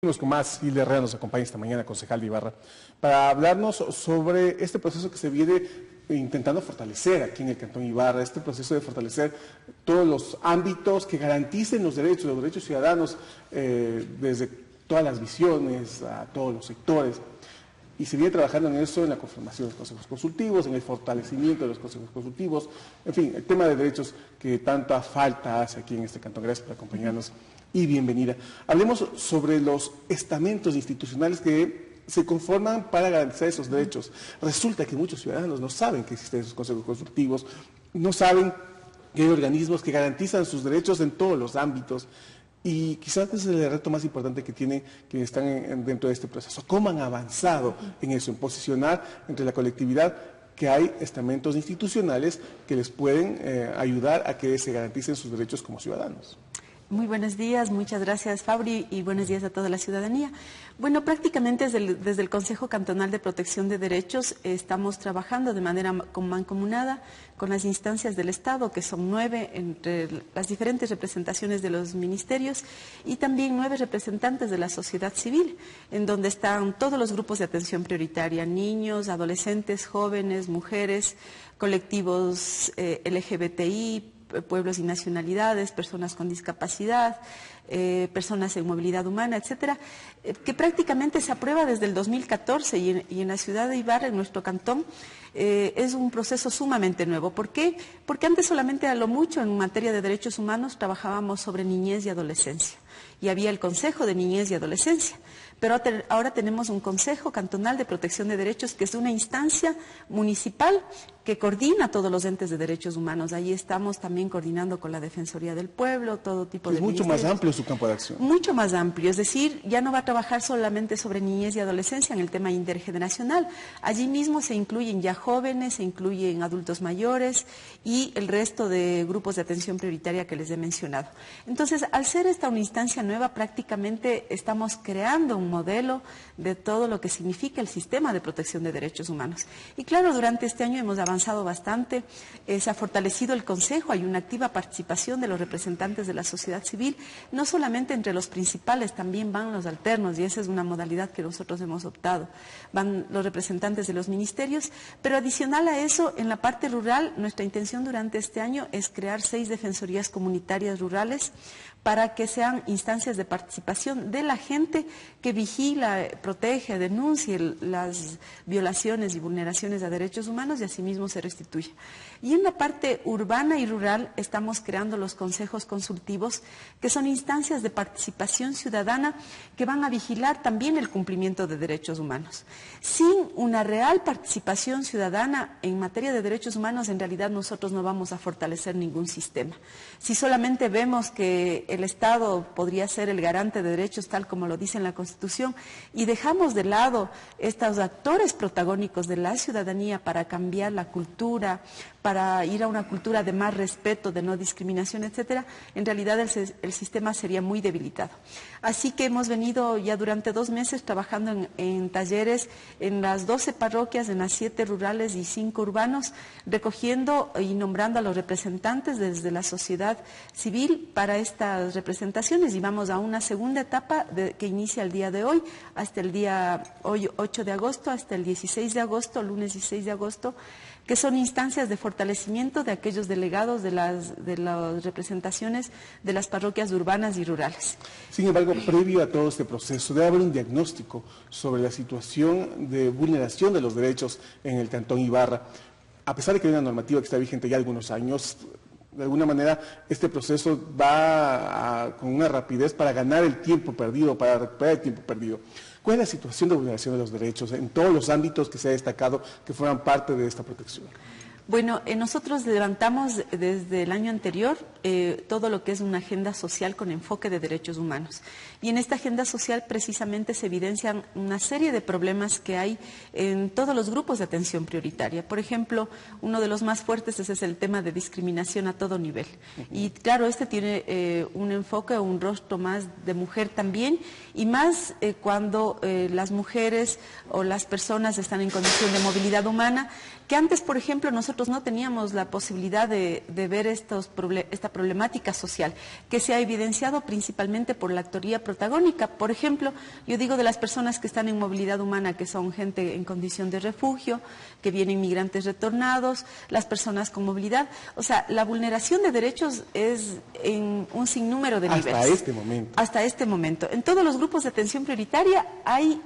Con más, Hilda Herrera nos acompaña esta mañana, concejal de Ibarra, para hablarnos sobre este proceso que se viene intentando fortalecer aquí en el Cantón Ibarra, este proceso de fortalecer todos los ámbitos que garanticen los derechos ciudadanos, desde todas las visiones, a todos los sectores. Y se viene trabajando en eso, en la conformación de los consejos consultivos, en el fortalecimiento de los consejos consultivos, en fin, el tema de derechos que tanta falta hace aquí en este cantón. Gracias por acompañarnos y bienvenida. Hablemos sobre los estamentos institucionales que se conforman para garantizar esos derechos. Resulta que muchos ciudadanos no saben que existen esos consejos consultivos, no saben que hay organismos que garantizan sus derechos en todos los ámbitos. Y quizás ese es el reto más importante que tienen quienes están dentro de este proceso. ¿Cómo han avanzado en eso, en posicionar entre la colectividad que hay estamentos institucionales que les pueden ayudar a que se garanticen sus derechos como ciudadanos? Muy buenos días, muchas gracias Fabri y buenos días a toda la ciudadanía. Bueno, prácticamente desde el Consejo Cantonal de Protección de Derechos estamos trabajando de manera mancomunada con las instancias del Estado, que son 9 entre las diferentes representaciones de los ministerios y también 9 representantes de la sociedad civil, en donde están todos los grupos de atención prioritaria, niños, adolescentes, jóvenes, mujeres, colectivos LGBTI, pueblos y nacionalidades, personas con discapacidad, personas en movilidad humana, etcétera, que prácticamente se aprueba desde el 2014 y en la ciudad de Ibarra, en nuestro cantón, es un proceso sumamente nuevo. ¿Por qué? Porque antes solamente a lo mucho en materia de derechos humanos trabajábamos sobre niñez y adolescencia y había el Consejo de Niñez y Adolescencia. Pero ahora tenemos un Consejo Cantonal de Protección de Derechos, que es una instancia municipal que coordina todos los entes de derechos humanos. Ahí estamos también coordinando con la Defensoría del Pueblo, todo tipo de ministerios. Es mucho más amplio su campo de acción. Mucho más amplio, es decir, ya no va a trabajar solamente sobre niñez y adolescencia en el tema intergeneracional. Allí mismo se incluyen ya jóvenes, se incluyen adultos mayores y el resto de grupos de atención prioritaria que les he mencionado. Entonces, al ser esta una instancia nueva, prácticamente estamos creando un modelo de todo lo que significa el sistema de protección de derechos humanos. Y claro, durante este año hemos avanzado bastante, se ha fortalecido el Consejo, hay una activa participación de los representantes de la sociedad civil, no solamente entre los principales, también van los alternos, y esa es una modalidad que nosotros hemos optado. Van los representantes de los ministerios, pero adicional a eso, en la parte rural, nuestra intención durante este año es crear 6 defensorías comunitarias rurales para que sean instancias de participación de la gente que vigila, protege, denuncie las violaciones y vulneraciones a derechos humanos y asimismo se restituye. Y en la parte urbana y rural estamos creando los consejos consultivos, que son instancias de participación ciudadana que van a vigilar también el cumplimiento de derechos humanos. Sin una real participación ciudadana en materia de derechos humanos, en realidad nosotros no vamos a fortalecer ningún sistema. Si solamente vemos que el Estado podría ser el garante de derechos, tal como lo dice en la Constitución, y dejamos de lado estos actores protagónicos de la ciudadanía para cambiar la cultura, para ir a una cultura de más respeto, de no discriminación, etcétera, en realidad el sistema sería muy debilitado. Así que hemos venido ya durante 2 meses trabajando en talleres en las 12 parroquias, en las 7 rurales y 5 urbanos, recogiendo y nombrando a los representantes desde la sociedad civil para estas representaciones, y vamos a una segunda etapa que inicia el día de hoy, hasta el día 8 de agosto, hasta el 16 de agosto, lunes 16 de agosto, que son instancias de fortalecimiento de aquellos delegados de las representaciones de las parroquias urbanas y rurales. Sin embargo, previo a todo este proceso, debe haber un diagnóstico sobre la situación de vulneración de los derechos en el Cantón Ibarra. A pesar de que hay una normativa que está vigente ya algunos años, de alguna manera este proceso va con una rapidez para ganar el tiempo perdido, para recuperar el tiempo perdido. ¿Cuál es la situación de vulneración de los derechos en todos los ámbitos que se ha destacado que forman parte de esta protección? Bueno, nosotros levantamos desde el año anterior todo lo que es una agenda social con enfoque de derechos humanos. Y en esta agenda social precisamente se evidencian una serie de problemas que hay en todos los grupos de atención prioritaria. Por ejemplo, uno de los más fuertes es el tema de discriminación a todo nivel. Y claro, este tiene un enfoque, un rostro más de mujer también, y más cuando las mujeres o las personas están en condición de movilidad humana, que antes, por ejemplo, nosotros no teníamos la posibilidad de ver esta problemática social, que se ha evidenciado principalmente por la actoría protagónica. Por ejemplo, yo digo de las personas que están en movilidad humana, que son gente en condición de refugio, que vienen migrantes retornados, las personas con movilidad. O sea, la vulneración de derechos es en un sinnúmero de niveles. Hasta este momento. Hasta este momento. En todos los grupos de atención prioritaria hay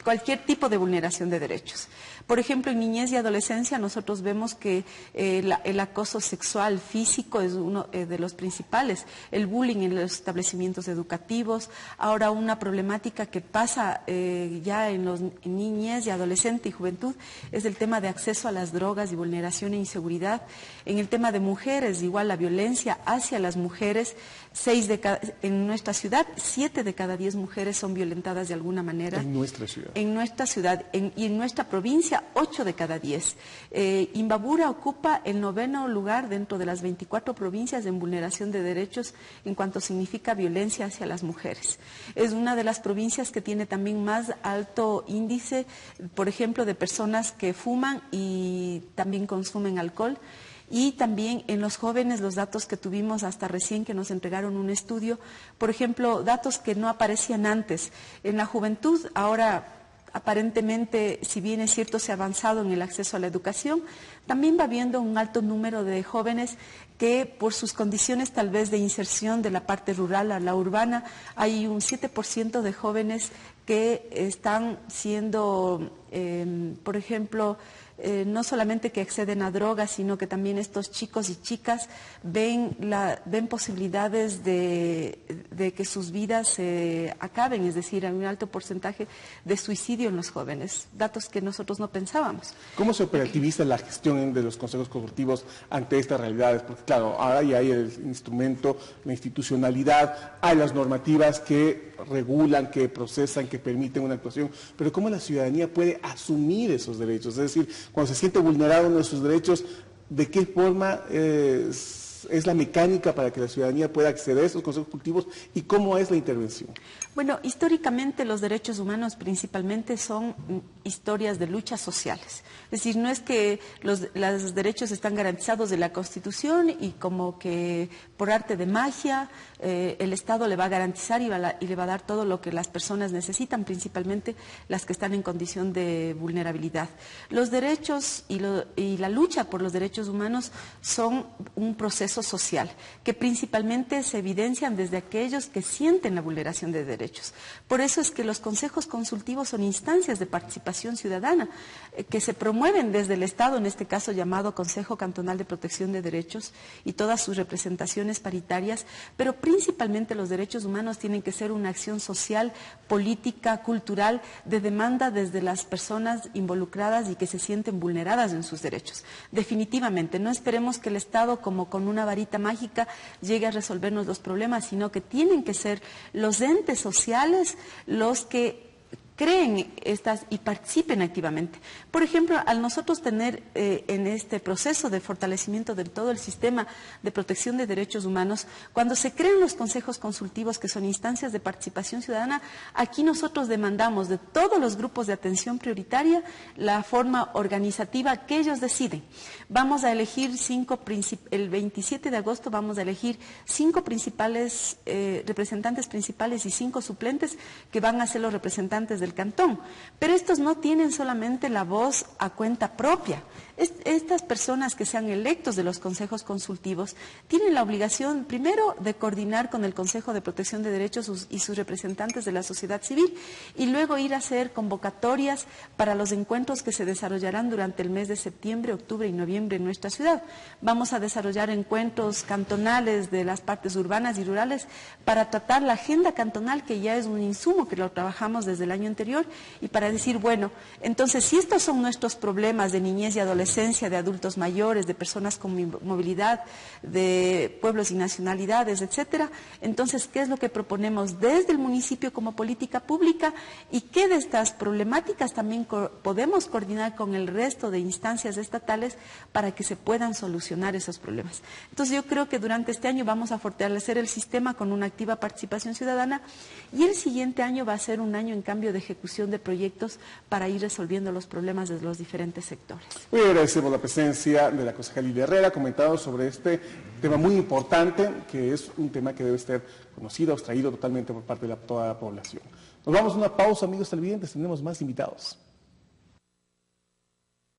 cualquier tipo de vulneración de derechos. Por ejemplo, en niñez y adolescencia nosotros vemos que el acoso sexual físico es uno de los principales, el bullying en los establecimientos educativos. Ahora una problemática que pasa ya en niñez y adolescente y juventud es el tema de acceso a las drogas y vulneración e inseguridad. En el tema de mujeres, igual la violencia hacia las mujeres, en nuestra ciudad, 7 de cada 10 mujeres son violentadas de alguna manera. En nuestra ciudad. En nuestra ciudad y en nuestra provincia, 8 de cada 10. Imbabura ocupa el 9º lugar dentro de las 24 provincias en vulneración de derechos en cuanto significa violencia hacia las mujeres. Es una de las provincias que tiene también más alto índice, por ejemplo, de personas que fuman y también consumen alcohol. Y también en los jóvenes, los datos que tuvimos hasta recién que nos entregaron un estudio, por ejemplo, datos que no aparecían antes. En la juventud, ahora aparentemente, si bien es cierto, se ha avanzado en el acceso a la educación, también va habiendo un alto número de jóvenes que por sus condiciones tal vez de inserción de la parte rural a la urbana, hay un 7% de jóvenes que están siendo, por ejemplo, no solamente que acceden a drogas, sino que también estos chicos y chicas ven posibilidades de que sus vidas se acaben, es decir, hay un alto porcentaje de suicidio en los jóvenes, datos que nosotros no pensábamos. ¿Cómo se operativiza la gestión de los consejos consultivos ante estas realidades? Porque claro, ahora ya hay el instrumento, la institucionalidad, hay las normativas que regulan, que procesan, que permiten una actuación, pero ¿cómo la ciudadanía puede asumir esos derechos? Es decir, cuando se siente vulnerado uno de sus derechos, ¿de qué forma es la mecánica para que la ciudadanía pueda acceder a esos consejos consultivos y cómo es la intervención? Bueno, históricamente los derechos humanos principalmente son historias de luchas sociales. Es decir, no es que los derechos están garantizados de la Constitución y como que por arte de magia el Estado le va a garantizar y le va a dar todo lo que las personas necesitan, principalmente las que están en condición de vulnerabilidad. Los derechos y la lucha por los derechos humanos son un proceso social que principalmente se evidencian desde aquellos que sienten la vulneración de derechos. Por eso es que los consejos consultivos son instancias de participación ciudadana que se promueven desde el Estado, en este caso llamado Consejo Cantonal de Protección de Derechos y todas sus representaciones paritarias, pero principalmente los derechos humanos tienen que ser una acción social, política, cultural, de demanda desde las personas involucradas y que se sienten vulneradas en sus derechos. Definitivamente, no esperemos que el Estado, como con una varita mágica, llegue a resolvernos los problemas, sino que tienen que ser los entes sociales los que creen estas y participen activamente. Por ejemplo, al nosotros tener en este proceso de fortalecimiento de todo el sistema de protección de derechos humanos, cuando se crean los consejos consultivos, que son instancias de participación ciudadana, aquí nosotros demandamos de todos los grupos de atención prioritaria la forma organizativa que ellos deciden. Vamos a elegir el 27 de agosto vamos a elegir 5 principales representantes principales y 5 suplentes que van a ser los representantes del cantón, pero estos no tienen solamente la voz a cuenta propia. Estas personas que sean electos de los consejos consultivos tienen la obligación, primero, de coordinar con el Consejo de Protección de Derechos y sus representantes de la sociedad civil, y luego ir a hacer convocatorias para los encuentros que se desarrollarán durante el mes de septiembre, octubre y noviembre en nuestra ciudad. Vamos a desarrollar encuentros cantonales de las partes urbanas y rurales para tratar la agenda cantonal, que ya es un insumo que lo trabajamos desde el año anterior, y para decir, bueno, entonces si estos son nuestros problemas de niñez y adolescencia, de adultos mayores, de personas con movilidad, de pueblos y nacionalidades, etcétera, entonces, ¿qué es lo que proponemos desde el municipio como política pública y qué de estas problemáticas también podemos coordinar con el resto de instancias estatales para que se puedan solucionar esos problemas? Entonces, yo creo que durante este año vamos a fortalecer el sistema con una activa participación ciudadana, y el siguiente año va a ser un año en cambio de ejecución de proyectos para ir resolviendo los problemas de los diferentes sectores. Muy agradecemos la presencia de la concejal Lilia Herrera, comentado sobre este tema muy importante, que es un tema que debe ser conocido, abstraído totalmente por parte de toda la población. Nos vamos a una pausa, amigos televidentes, tenemos más invitados.